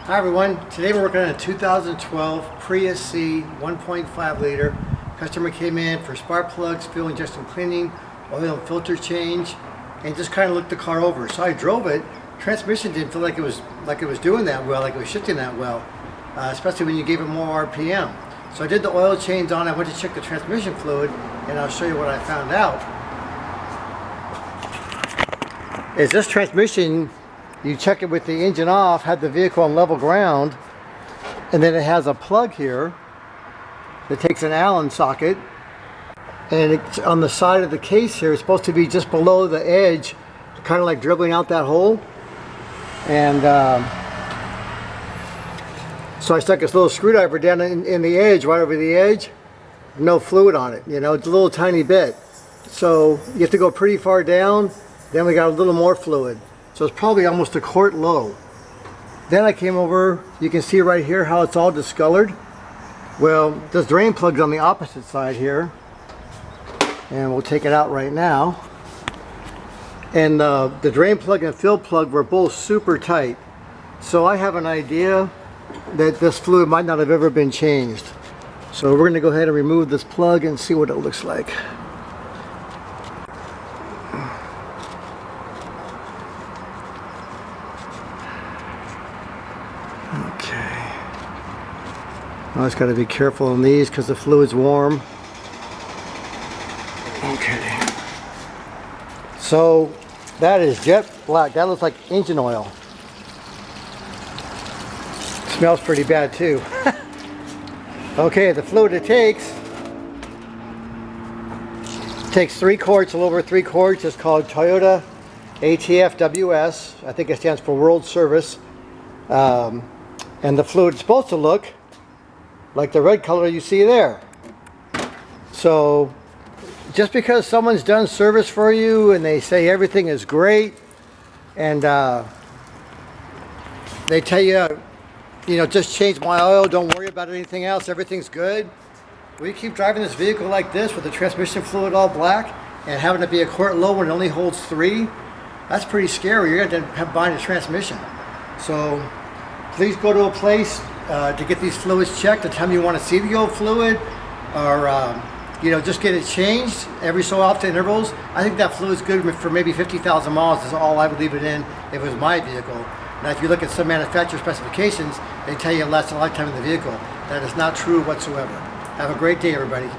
Hi everyone, today we're working on a 2012 Prius C 1.5 liter. Customer came in for spark plugs, fuel injection cleaning, oil and filter change, and just kind of looked the car over. So I drove it. Transmission didn't feel like it was doing that well, like it was shifting that well, especially when you gave it more RPM. So I did the oil change on. I went to check the transmission fluid, and I'll show you what I found out. Is this transmission, you check it with the engine off, have the vehicle on level ground, and then it has a plug here that takes an Allen socket, and it's on the side of the case here. It's supposed to be just below the edge, kind of like dribbling out that hole. And so I stuck this little screwdriver down in the edge, right over the edge. No fluid on it, you know, it's a little tiny bit. So you have to go pretty far down. Then we got a little more fluid. So it's probably almost a quart low. Then I came over, you can see right here how it's all discolored. Well, this drain plug's on the opposite side here. And we'll take it out right now. And the drain plug and fill plug were both super tight. So I have an idea that this fluid might not have ever been changed. So we're gonna go ahead and remove this plug and see what it looks like. Okay. I just got to be careful on these because the fluid's warm. Okay. So that is jet black. That looks like engine oil. Smells pretty bad too. Okay, the fluid it takes 3 quarts, a little over 3 quarts. It's called Toyota ATFWS. I think it stands for World Service. And the fluid is supposed to look like the red color you see there. So just because someone's done service for you and they say everything is great, and they tell you, you know, just change my oil, don't worry about anything else, everything's good. We keep driving this vehicle like this with the transmission fluid all black and having it be a quart low when it only holds 3. That's pretty scary. You're going to have to buy a transmission. So please go to a place to get these fluids checked the time you want to see the old fluid, or you know, just get it changed every so often intervals. I think that fluid's good for maybe 50,000 miles is all I would leave it in if it was my vehicle. Now if you look at some manufacturer specifications, they tell you it lasts a lifetime in the vehicle. That is not true whatsoever. Have a great day, everybody.